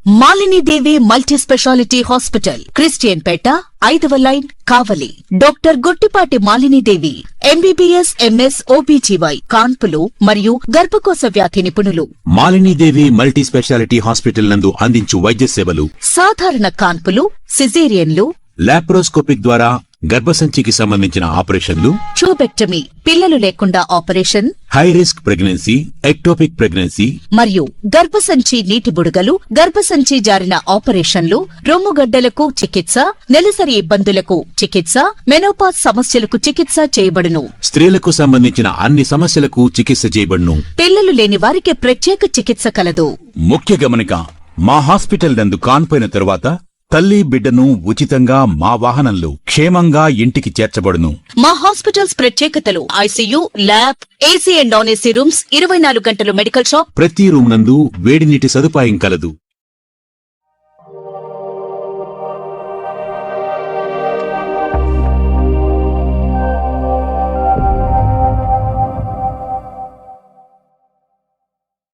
Malini Devi multi speciality hospital, Christian Peta, 5వ line, Kavali. Doctor Guttipati Malinidevi, MBBS, MS, OBGY, కాన్పులు మరియు గర్భకోశ వ్యాధి నిపుణులు. మాలినీదేవి మల్టీ స్పెషాలిటీ హాస్పిటల్ నందు అందించు వైద్య సేవలు: సాధారణ కాన్పులు, సిజేరియన్లు, లాప్రోస్కోపిక్ ద్వారా గర్భసంచికి సంబంధించిన ఆపరేషన్లు, ట్యూబెక్టమీ, పిల్లలు లేకుండా operation, high risk pregnancy, ectopic pregnancy మరియు గర్భసంచి నీటి బుడగలు, గర్భసంచి జారిన ఆపరేషన్లు, రొమ్ముగడ్డలకు చికిత్స, నెలసరి ఇబ్బందులకు చికిత్స, మెనోపాజ్ సమస్యలకు చికిత్స చేయబడును. స్త్రీలకు సంబంధించిన అన్ని సమస్యలకు చికిత్స చేయబడును. పిల్లలు లేని వారికి ప్రత్యేక చికిత్స కలదు. ముఖ్య గమనిక: మా హాస్పిటల్ నందు కాన్పోయిన తరువాత తల్లి బిడ్డను ఉచితంగా మా వాహనంలో క్షేమంగా ఇంటికి చేర్చబడును. మా హాస్పిటల్స్ ప్రత్యేకతలు: ICU, lab, AC and non AC rooms, 24 గంటలు మెడికల్ షాప్, ప్రతి రూమ్ నందు వేడి నీటి సదుపాయం కలదు.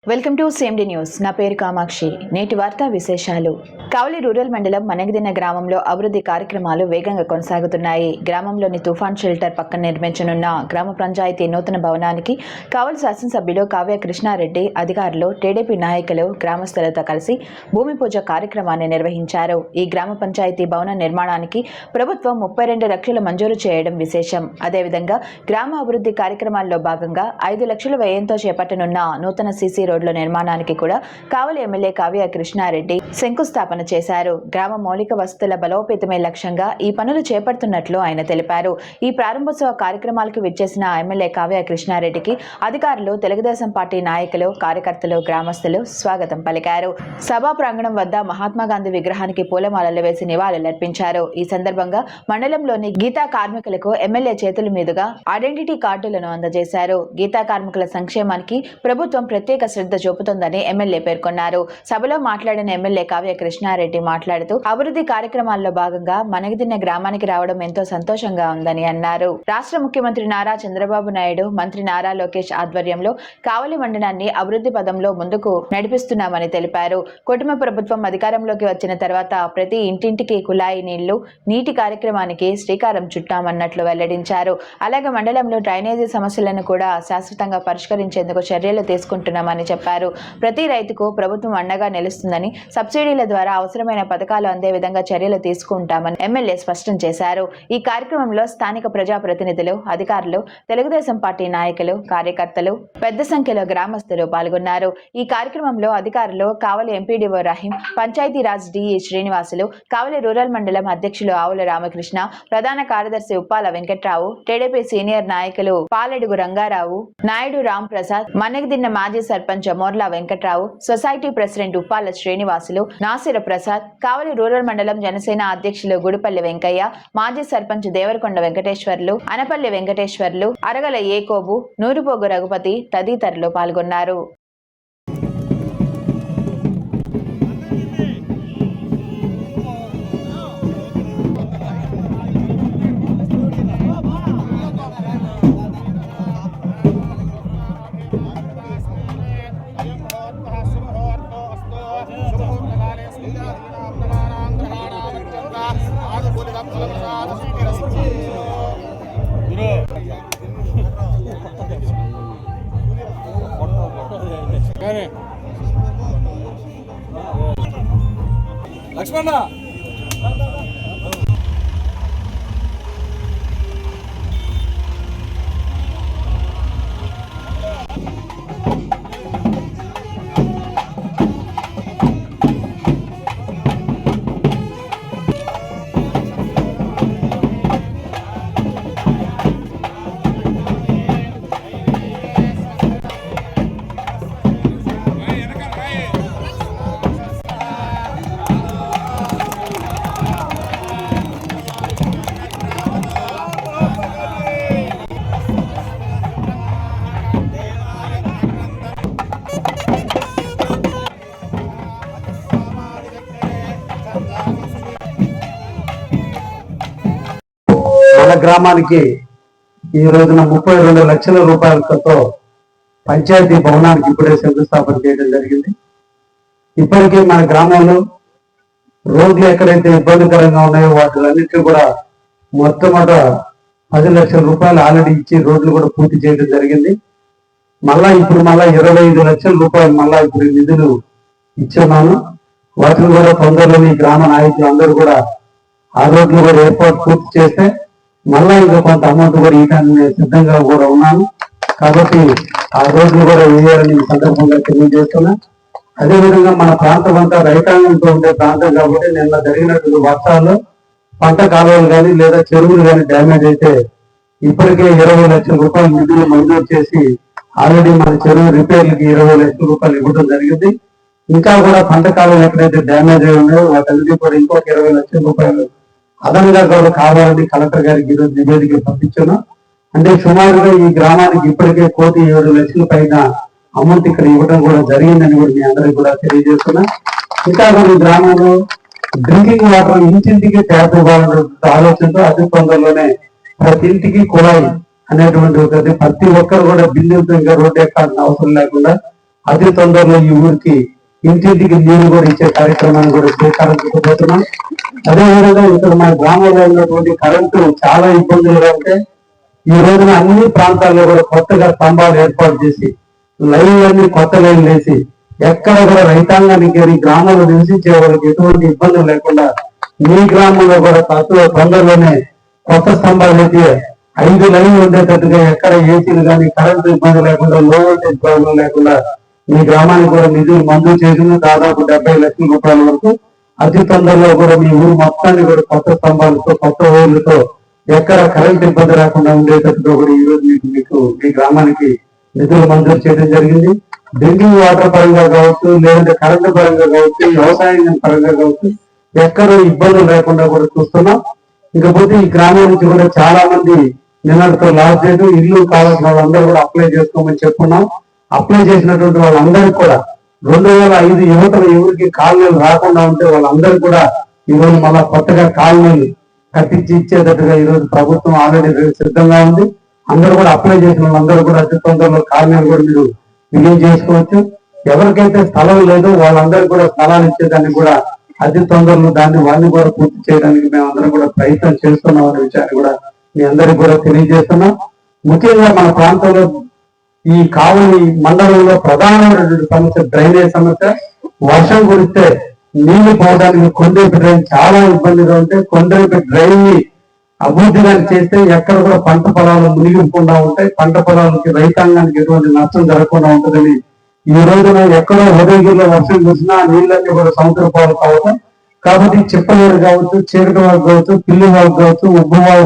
Welcome to CMD news. నా పేరు కామాక్షి. నేటి వార్తా విశేషాలు: కావలి రూరల్ మండలం మనగదిన్న గ్రామంలో అభివృద్ధి కార్యక్రమాలు వేగంగా కొనసాగుతున్నాయి. గ్రామంలోని తుఫాన్ షెల్టర్ పక్కన నిర్మించనున్న గ్రామ పంచాయతీ నూతన భవనానికి కావలి శాసనసభ్యులు కావ్య కృష్ణారెడ్డి, అధికారులు, టీడీపీ నాయకులు, గ్రామస్తులతో కలిసి భూమి పూజ కార్యక్రమాన్ని నిర్వహించారు. ఈ గ్రామ పంచాయతీ భవన నిర్మాణానికి ప్రభుత్వం 32 లక్షలు మంజూరు చేయడం విశేషం. అదేవిధంగా గ్రామ అభివృద్ధి కార్యక్రమాల్లో భాగంగా 5 లక్షల వ్యయంతో చేపట్టనున్న నూతన సీసీ రోడ్ల నిర్మాణానికి కూడా కావలి ఎమ్మెల్యే కావ్య కృష్ణారెడ్డి శంకుస్థాపన చేశారు. గ్రామ మౌలిక వసతుల బలోపేతమే లక్ష్యంగా ఈ పనులు చేపడుతున్నట్లు ఆయన తెలిపారు. ఈ ప్రారంభోత్సవ కార్యక్రమాలకు విచ్చేసిన ఎమ్మెల్యే కావ్య కృష్ణారెడ్డికి అధికారులు, తెలుగుదేశం పార్టీ నాయకులు, కార్యకర్తలు, గ్రామస్తులు స్వాగతం పలికారు. సభా ప్రాంగణం వద్ద మహాత్మాగాంధీ విగ్రహానికి పూలమాలలు వేసి నివాళులర్పించారు. ఈ సందర్భంగా మండలంలోని గీతా కార్మికులకు ఎమ్మెల్యే చేతుల మీదుగా ఐడెంటిటీ కార్డులను అందజేశారు. గీతా కార్మికుల సంక్షేమానికి ప్రభుత్వం ప్రత్యేక శ్రద్ధ చూపుతోందని ఎమ్మెల్యే పేర్కొన్నారు. సభలో మాట్లాడిన ఎమ్మెల్యే కావ్య కృష్ణారెడ్డి మాట్లాడుతూ అభివృద్ధి కార్యక్రమాల్లో భాగంగా మనగదిన్న గ్రామానికి రావడం ఎంతో సంతోషంగా ఉందని అన్నారు. రాష్ట్ర ముఖ్యమంత్రి నారా చంద్రబాబు నాయుడు, మంత్రి నారా లోకేష్ ఆధ్వర్యంలో కావలి మండలాన్ని అభివృద్ధి పదంలో ముందుకు నడిపిస్తున్నామని తెలిపారు. కుటుంబ ప్రభుత్వం అధికారంలోకి వచ్చిన తర్వాత ప్రతి ఇంటింటికి కుళాయి నీళ్లు, నీటి కార్యక్రమానికి శ్రీకారం చుట్టామన్నట్లు వెల్లడించారు. అలాగే మండలంలో డ్రైనేజీ సమస్యలను కూడా శాశ్వతంగా పరిష్కరించేందుకు చర్యలు తీసుకుంటున్నామని చెప్పారు. ప్రతి రైతుకు ప్రభుత్వం అండగా నిలుస్తుందని, సబ్సిడీల ద్వారా అవసరమైన పథకాలు అందే విధంగా చర్యలు తీసుకుంటామని ఎమ్మెల్యే స్పష్టం చేశారు. ఈ కార్యక్రమంలో స్థానిక ప్రజాప్రతినిధులు, అధికారులు, తెలుగుదేశం పార్టీ నాయకులు, కార్యకర్తలు, పెద్ద సంఖ్యలో గ్రామస్తులు పాల్గొన్నారు. ఈ కార్యక్రమంలో అధికారులు కావలి ఎంపీడీఓ రహీం, పంచాయతీరాజ్ డిఈ శ్రీనివాసులు, కావలి రూరల్ మండలం అధ్యక్షులు ఆవుల రామకృష్ణ, ప్రధాన కార్యదర్శి ఉప్పాల వెంకట్రావు, టీడీపీ సీనియర్ నాయకులు పాలెడుగు రంగారావు, నాయుడు రామ్ ప్రసాద్, మనగదిన్న మాజీ సర్పంచ్ మోర్లా వెంకట్రావు, సొసైటీ ప్రెసిడెంట్ ఉప్పాల శ్రీనివాసులు, నాసిర ప్రసాద్, కావలి రూరల్ మండలం జనసేన అధ్యక్షులు గుడిపల్లి వెంకయ్య, మాజీ సర్పంచ్ దేవరకొండ వెంకటేశ్వర్లు, అనపల్లి వెంకటేశ్వర్లు, అరగల ఏకోబు, నూరుపోగు రఘుపతి తదితరులు పాల్గొన్నారు. లక్ష్మణ మన గ్రామానికి ఈ రోజున 32 లక్షల రూపాయలతో పంచాయతీ భవనానికి ఇప్పుడే శంకుస్థాపన చేయడం జరిగింది. ఇప్పటికే మన గ్రామంలో రోడ్లు ఎక్కడైతే ఇబ్బందికరంగా ఉన్నాయో వాటిలన్నిటికీ కూడా మొట్టమొదట 10 లక్షల రూపాయలు ఆల్రెడీ ఇచ్చి రోడ్లు కూడా పూర్తి చేయడం జరిగింది. ఇప్పుడు 25 లక్షల రూపాయలు ఇప్పుడు నిధులు ఇచ్చున్నాను. వాటిని కూడా తొందరలోని గ్రామ నాయకులు అందరూ కూడా ఆ రోడ్లు కూడా ఏర్పాటు పూర్తి చేస్తే ఇంకా కొంత అమౌంట్ కూడా ఇవ్వడానికి సిద్ధంగా కూడా ఉన్నాను. కాబట్టి ఆ రోడ్లు కూడా వేయాలని ఈ సందర్భంగా తెలియజేస్తున్నా. అదేవిధంగా మన ప్రాంతం అంతా రైతాంగంతో ఉండే ప్రాంతం కాబట్టి నిన్న జరిగినటువంటి వర్షాల్లో పంట కాలువలు కానీ లేదా చెరువులు కానీ డ్యామేజ్ అయితే ఇప్పటికే 20 లక్షల రూపాయలు నిధులు మంజూరు చేసి ఆల్రెడీ మన చెరువు రిపేర్లకి 20 లక్షల రూపాయలు ఇవ్వడం జరిగింది. ఇంకా కూడా పంట కాలువలు ఎక్కడైతే డ్యామేజ్ అయి ఉన్నాయో వాటన్నిటి కూడా ఇంకొక 20 లక్షల రూపాయలు అదనంగా కూడా కావాలని కలెక్టర్ గారికి ఈరోజు నివేదిక పంపించున్నాం. అంటే సుమారుగా ఈ గ్రామానికి ఇప్పటికే 1,7 లక్షల పైన అమౌంట్ ఇక్కడ ఇవ్వడం కూడా జరిగిందని కూడా మీ అందరికీ కూడా తెలియజేస్తున్నా. ఇంకా కొన్ని గ్రామంలో డ్రింకింగ్ వాటర్ ఇంటింటికి ట్యాప్ ఇవ్వాలనే ఆలోచనతో అతి తొందరలోనే ప్రతి ఇంటికి కుళాయి అనేటువంటి ఒకటి ప్రతి ఒక్కరు కూడా బిల్లులతో ఇంకా రోడ్డు ఎక్కాల్సిన అవసరం లేకుండా అతి తొందరలో ఈ ఊరికి ఇంటింటికి నీరు కూడా ఇచ్చే కార్యక్రమాన్ని కూడా శ్రీకారం చుట్టబోతున్నాం. అదేవిధంగా ఇక్కడ మన గ్రామంలో ఉన్నటువంటి కరెంటు చాలా ఇబ్బందులుగా ఉంటే ఈ రోజున అన్ని ప్రాంతాల్లో కూడా కొత్తగా స్తంభాలు ఏర్పాటు చేసి లైన్లన్నీ కొత్త లైన్లు వేసి ఎక్కడ కూడా రైతాంగానికి గ్రామంలో నివసించే వాళ్ళకి ఎటువంటి ఇబ్బందులు లేకుండా మీ గ్రామంలో కూడా తొందరలోనే కొత్త స్తంభాలు అయితే 5 లైన్లు ఉండేటట్టుగా ఎక్కడ ఏసీలు కానీ కరెంటు ఇబ్బంది లేకుండా లో వోల్టేజ్ ప్రాబ్లం లేకుండా మీ గ్రామానికి కూడా నిధులు మంజూరు చేసిన దాదాపు 70 లక్షల రూపాయల వరకు అతి తొందరలో కూడా మీ ఊరు మొత్తాన్ని కూడా కొత్త స్తంభాలతో కొత్త ఊర్లతో ఎక్కడ కరెంట్ ఇబ్బంది రాకుండా ఉండేటట్టుగా కూడా ఈ రోజు మీకు మీ గ్రామానికి నిధులు మంజూరు చేయడం జరిగింది. డ్రింకింగ్ వాటర్ పరంగా కావచ్చు, లేదంటే కరెంటు పరంగా కావచ్చు, వ్యవసాయం పరంగా కావచ్చు, ఎక్కడ ఇబ్బందులు లేకుండా కూడా చూస్తున్నాం. ఇకపోతే ఈ గ్రామం నుంచి కూడా చాలా మంది నిన్నటితో లాస్ట్ డేట్ ఇల్లు కావాల్సిన వాళ్ళందరూ కూడా అప్లై చేసుకోమని చెప్పుకున్నాం. అప్లై చేసినటువంటి వాళ్ళందరికీ కూడా 2005 యువతలు ఎవరికి కాలనీలు రాకుండా ఉంటే వాళ్ళందరూ కూడా ఈరోజు మళ్ళా కొత్తగా కాలనీలు కట్టించి ఇచ్చేటట్టుగా ఈరోజు ప్రభుత్వం ఆల్రెడీ సిద్ధంగా ఉంది. అందరూ కూడా అప్లై చేసిన వాళ్ళందరూ కూడా అతి తొందరలో కాలనీలు కూడా మీరు బిగిన్ చేసుకోవచ్చు. ఎవరికైతే స్థలం లేదో వాళ్ళందరూ కూడా స్థలాలు ఇచ్చేదాన్ని కూడా అతి తొందరలో వాడిని కూడా పూర్తి చేయడానికి మేము అందరం కూడా ప్రయత్నం చేస్తున్నాం అనే విషయాన్ని కూడా మీ అందరికి కూడా తెలియజేస్తున్నాం. ముఖ్యంగా మన ప్రాంతంలో ఈ కావలి మండలంలో ప్రధానమైనటువంటి సమస్య డ్రైనేజ్ సమస్య. వర్షం కురిస్తే నీళ్లు పోవడానికి కొండేపి డ్రైన్ చాలా ఇబ్బందిగా ఉంటే కొండేపి డ్రైన్ ని అభివృద్ధిగా చేస్తే ఎక్కడ కూడా పంట పొలాలు మునిగిపోకుండా ఉంటాయి, పంట పొలాలకి రైతాంగానికి ఎటువంటి నష్టం జరగకుండా ఉంటుందని ఈ రోజున ఎక్కడో ఉదయగిరిలో వర్షం కురిసినా నీళ్ళన్నీ కూడా సముద్ర పాలు కావడం. కాబట్టి చిప్పలేరు కావచ్చు, చీకటి వాగు కావచ్చు, పిల్లి వాగు కావచ్చు,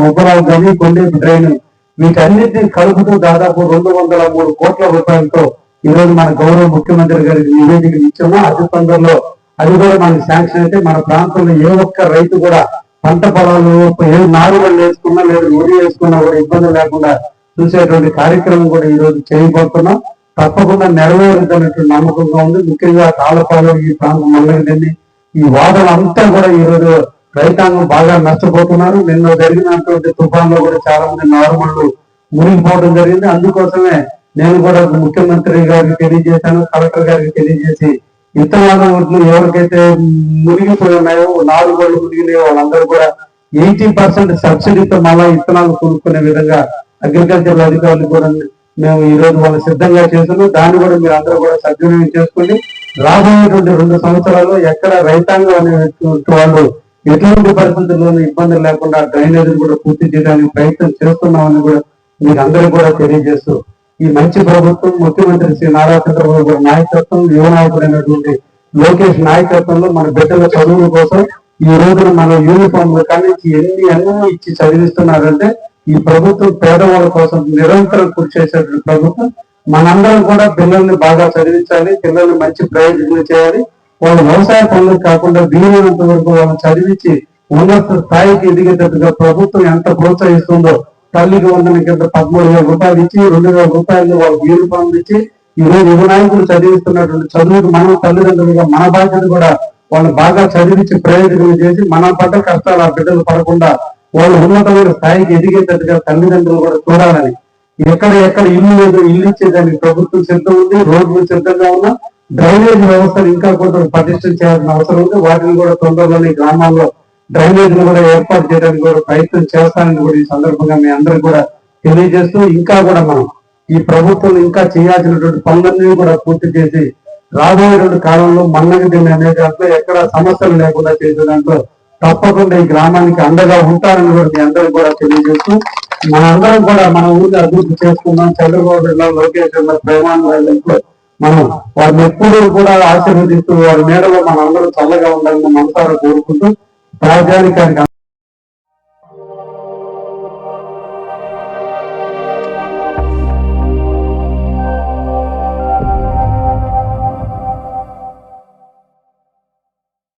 ఉబ్బరావు కానీ కొండేపి డ్రైన్ వీటన్నిటిని కలుపుతూ దాదాపు 203 కోట్ల రూపాయలతో ఈ రోజు మన గౌరవ ముఖ్యమంత్రి గారికి నివేదిక ఇచ్చాము. అతి తొందరలో అది కూడా మనకి శాంక్షన్ అయితే మన ప్రాంతంలో ఏ ఒక్క రైతు కూడా పంట పొలాలు ఏ నారుమళ్ళు వేసుకున్నా లేదా వరి వేసుకున్నా కూడా ఇబ్బంది లేకుండా చూసేటువంటి కార్యక్రమం కూడా ఈ రోజు చేయబోతున్నాం. తప్పకుండా నెరవేరుతున్నటువంటి నమ్మకంగా ఉంది. ముఖ్యంగా తాళపాలు ఈ ప్రాంతం మండలి ఈ వాదన అంతా కూడా ఈ రోజు రైతాంగం బాగా నష్టపోతున్నారు. నిన్న జరిగినటువంటి తుఫాన్లో కూడా చాలా మంది నారుమళ్ళు మునిగిపోవడం జరిగింది. అందుకోసమే నేను కూడా ముఖ్యమంత్రి గారికి తెలియజేశాను, కలెక్టర్ గారికి తెలియజేసి విత్తనాల ఒడ్లు ఎవరికైతే మునిగిపోయి ఉన్నాయో, నారుమళ్ళు మునిగినాయో వాళ్ళందరూ కూడా 80% సబ్సిడీతో మళ్ళా విత్తనాలు కొనుక్కునే విధంగా అగ్రికల్చర్ అధికారులు కూడా మేము ఈ రోజు వాళ్ళు సిద్ధంగా చేస్తున్నాం. దాన్ని కూడా మీరు అందరూ కూడా సద్వినియోగం చేసుకుని రాబోయేటువంటి 2 సంవత్సరాల్లో ఎక్కడ రైతాంగం అనేటువంటి వాళ్ళు ఎటువంటి పరిస్థితుల్లోనూ ఇబ్బందులు లేకుండా డ్రైనేజ్ కూడా పూర్తి చేయడానికి ప్రయత్నం చేస్తున్నామని కూడా మీకు అందరూ కూడా తెలియజేస్తూ ఈ మంచి ప్రభుత్వం ముఖ్యమంత్రి శ్రీ నారా చంద్రబాబు గారి నాయకత్వం, యువ నాయకుడైనటువంటి లోకేష్ నాయకత్వంలో మన బిడ్డల చదువుల కోసం ఈ రోజున మన యూనిఫామ్లు కానీ అన్ని ఇచ్చి చదివిస్తున్నారంటే ఈ ప్రభుత్వం పేదవాళ్ళ కోసం నిరంతరం కృషి చేసేటువంటి ప్రభుత్వం. మనందరం కూడా పిల్లల్ని బాగా చదివించాలి, పిల్లల్ని మంచి ప్రయోజనం చేయాలి. వాళ్ళు వ్యవసాయ పనులు కాకుండా వీలైనంత వరకు వాళ్ళని చదివించి ఉన్నత స్థాయికి ఎదిగేటట్టుగా ప్రభుత్వం ఎంత ప్రోత్సహిస్తుందో తల్లికి వందన కింద 13,000 రూపాయలు ఇచ్చి 2,000 రూపాయలు వాళ్ళకి యూనిఫామ్ ఇచ్చి ఈ రోజు యువ నాయకులు చదివిస్తున్నటువంటి చదువుకు మనం తల్లిదండ్రులుగా మన బాధ్యత కూడా వాళ్ళు బాగా చదివించి ప్రయోజనం చేసి మన పడ్డ కష్టాలు ఆ బిడ్డలు పడకుండా వాళ్ళు ఉన్నతమైన స్థాయికి ఎదిగేటట్టుగా తల్లిదండ్రులు కూడా చూడాలని. ఎక్కడ ఇల్లు లేదు, ఇల్లు ఇచ్చేదానికి ప్రభుత్వం సిద్ధం ఉంది, రోడ్లు సిద్ధంగా ఉన్నా డ్రైనేజ్ వ్యవస్థను ఇంకా కొంచెం పటిష్టం చేయాల్సిన అవసరం ఉంది. వాటిని కూడా తొందరలోని గ్రామాల్లో డ్రైనేజ్ కూడా ఏర్పాటు చేయడానికి కూడా ప్రయత్నం చేస్తానని కూడా ఈ సందర్భంగా మీ అందరికి కూడా తెలియజేస్తూ, ఇంకా కూడా మనం ఈ ప్రభుత్వం ఇంకా చేయాల్సినటువంటి పనులన్నీ కూడా పూర్తి చేసి రాబోయేటువంటి కాలంలో మన్నగదిని అనే దాంట్లో ఎక్కడ సమస్యలు లేకుండా చేసే దాంట్లో తప్పకుండా ఈ గ్రామానికి అండగా ఉంటారని కూడా మీ అందరికి కూడా తెలియజేస్తూ, మనందరం కూడా మన ఊరిని అభివృద్ధి చేసుకుందాం. చంద్రబాబు నాయుడు, లోకేష్ ప్రేమానంద మనం వారిని ఎప్పుడూ కూడా ఆశీర్వదిస్తూ వారి మేడలో మన అందరూ చల్లగా ఉండాలని మనసారా కోరుకుంటూ రాజ్యానికి